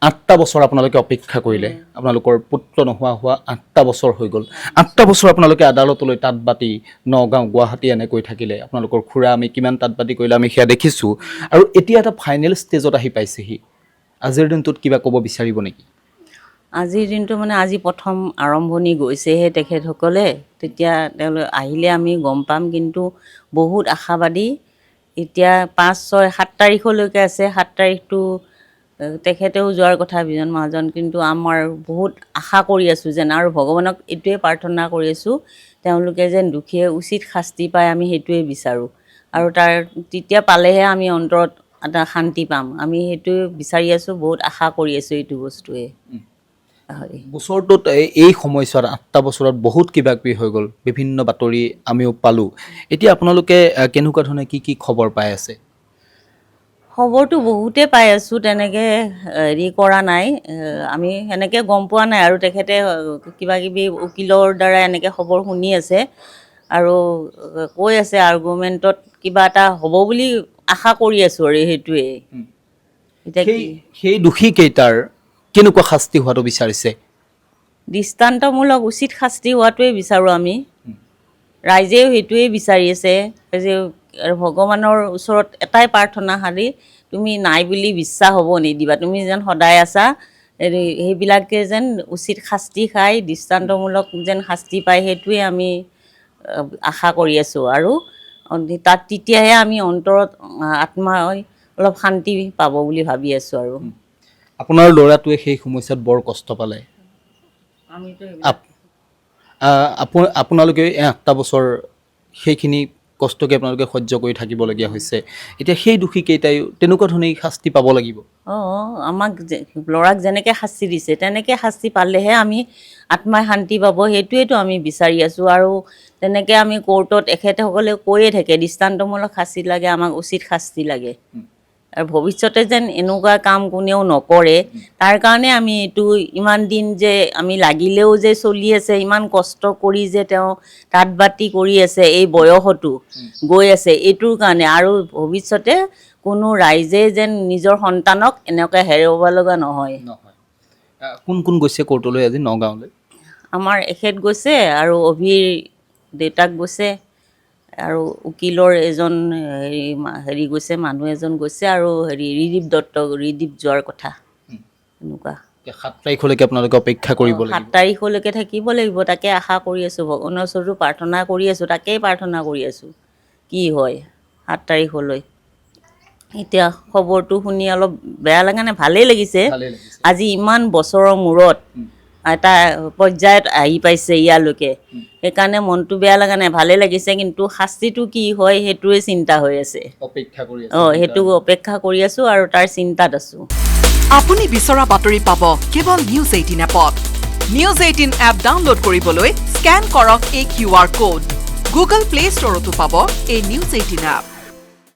8টা বছৰ আপোনালোকে অপেক্ষা কৰিলে আপোনালোকৰ পুত্ৰ নোহোৱা 8টা বছৰ হৈ গ'ল 8টা বছৰ আপোনালোকে আদালতলৈ তাঁতবাতি নগাঁও গুৱাহাটী এনেকৈ থাকিলে আপোনালোকৰ খুৰা আমি কিমান তাঁতবাতি কৰিলে আমি সেয়া দেখিছোঁ আৰু এতিয়া এটা ফাইনেল ষ্টেজত আহি পাইছেহি আজিৰ দিনটোত কিবা ক'ব বিচাৰিব নেকি আজিৰ দিনটো মানে আজি প্ৰথম আৰম্ভণি গৈছেহে তেখেতসকলে তেতিয়া তেওঁলোকে আহিলে আমি গম পাম কিন্তু বহুত আশাবাদী এতিয়া 5, 6, 7 তাৰিখলৈকে আছে 7 তাৰিখটো তেখেতেও যোৱাৰ কথা বিজন মহাজন কিন্তু আমাৰ বহুত আশা কৰি আছোঁ যেন আৰু ভগৱানক এইটোৱে প্ৰাৰ্থনা কৰি আছোঁ তেওঁলোকে যেন দুখীয়ে উচিত শাস্তি পায় আমি সেইটোৱে বিচাৰোঁ আৰু তাৰ তেতিয়া পালেহে আমি অন্তৰত এটা শান্তি পাম আমি সেইটোৱে বিচাৰি আছোঁ বহুত আশা কৰি আছোঁ এইটো বস্তুৱে হয় বছৰটোত এই সময়ছোৱাত 8টা বছৰত বহুত কিবা কিবি হৈ গ'ল বিভিন্ন বাতৰি আমিও পালোঁ এতিয়া আপোনালোকে কেনেকুৱা ধৰণে কি খবৰ পাই আছে খবৰটো বহুতে পাই আছোঁ তেনেকৈ হেৰি কৰা নাই আমি সেনেকৈ গম পোৱা নাই আৰু তেখেতে কিবা কিবি উকিলৰ দ্বাৰা এনেকৈ খবৰ শুনি আছে আৰু কৈ আছে আৰ্গুমেণ্টত কিবা এটা হ'ব বুলি আশা কৰি আছোঁ আৰু সেইটোৱে এতিয়া সেই দোষী কেইটাৰ কেনেকুৱা শাস্তি হোৱাটো বিচাৰিছে দৃষ্টান্তমূলক উচিত শাস্তি হোৱাটোৱে বিচাৰোঁ আমি ৰাইজেও সেইটোৱেই বিচাৰি আছে যে ভগৱানৰ ওচৰত এটাই প্ৰাৰ্থনা শাৰী তুমি নাই বুলি বিশ্বাস হ'ব নিদিবা তুমি যেন সদায় আছা সেইবিলাকে যেন উচিত শাস্তি খাই দৃষ্টান্তমূলক যেন শাস্তি পায় সেইটোৱে আমি আশা কৰি আছোঁ আৰু তাত তেতিয়াহে আমি অন্তৰত আত্মাই অলপ শান্তি পাব বুলি ভাবি আছোঁ আৰু আপোনাৰ ল'ৰাটোৱে সেই সমস্যাত বৰ কষ্ট পালে আপোনালোকে 8টা বছৰ সেইখিনি কষ্টকে আপোনালোকে সহ্য কৰি থাকিবলগীয়া হৈছে এতিয়া সেই দোষী কেইটাই তেনেকুৱা ধৰণে শাস্তি পাব লাগিব আমাক ল'ৰাক যেনেকৈ শাস্তি দিছে তেনেকৈ শাস্তি পালেহে আমি আত্মাই শান্তি পাব সেইটোৱেতো আমি বিচাৰি আছোঁ আৰু তেনেকৈ আমি কোৰ্টত এখেতসকলে কৈয়ে থাকে দৃষ্টান্তমূলক শাস্তি লাগে আমাক উচিত শাস্তি লাগে আৰু ভৱিষ্যতে যেন এনেকুৱা কাম কোনেও নকৰে তাৰ কাৰণে আমি এইটো ইমান দিন যে আমি লাগিলেও যে চলি আছে ইমান কষ্ট কৰি যে তেওঁ তাঁতবাতি কৰি আছে এই বয়সতো গৈ আছে এইটোৰ কাৰণে আৰু ভৱিষ্যতে কোনো ৰাইজে যেন নিজৰ সন্তানক এনেকৈ হেৰুৱাব লগা নহয় কোন কোন গৈছে কোৰ্টলৈ আজি নগাঁৱলৈ আমাৰ এখেত গৈছে আৰু অভিৰ দেউতাক গৈছে আৰু উকিলৰ এজন হেৰি গৈছে মানুহ এজন গৈছে আৰু ৰিদীপ দত্ত ৰিদীপ যোৱাৰ কথা এনেকুৱা 7 তাৰিখলৈকে আপোনালোকে অপেক্ষা কৰিব 7 তাৰিখলৈকে থাকিব লাগিব তাকে আশা কৰি আছোঁ ভগৱানৰ ওচৰতো প্ৰাৰ্থনা কৰি আছোঁ তাকেই প্ৰাৰ্থনা কৰি আছোঁ কি হয় 7 তাৰিখলৈ এতিয়া খবৰটো শুনি অলপ বেয়া লগা নাই ভালেই লাগিছে আজি ইমান বছৰৰ মূৰত এটা পৰ্যায়ত আহি পাইছে ইয়ালৈকে সেইকাৰণে মনটো বেয়া লগা নাই ভালেই লাগিছে কিন্তু শাস্তিটো কি হয় সেইটোৱে চিন্তা হৈ আছে সেইটো অপেক্ষা কৰি আছোঁ আৰু তাৰ চিন্তাত আছোঁ আপুনি বিচৰা বাতৰি পাব কেৱল নিউজ 18 এপত নিউজ 18 এপ ডাউনলোড কৰিবলৈ স্কেন কৰক এই QR কোড গুগল প্লে ষ্টৰতো পাব এই নিউজ 18 এপ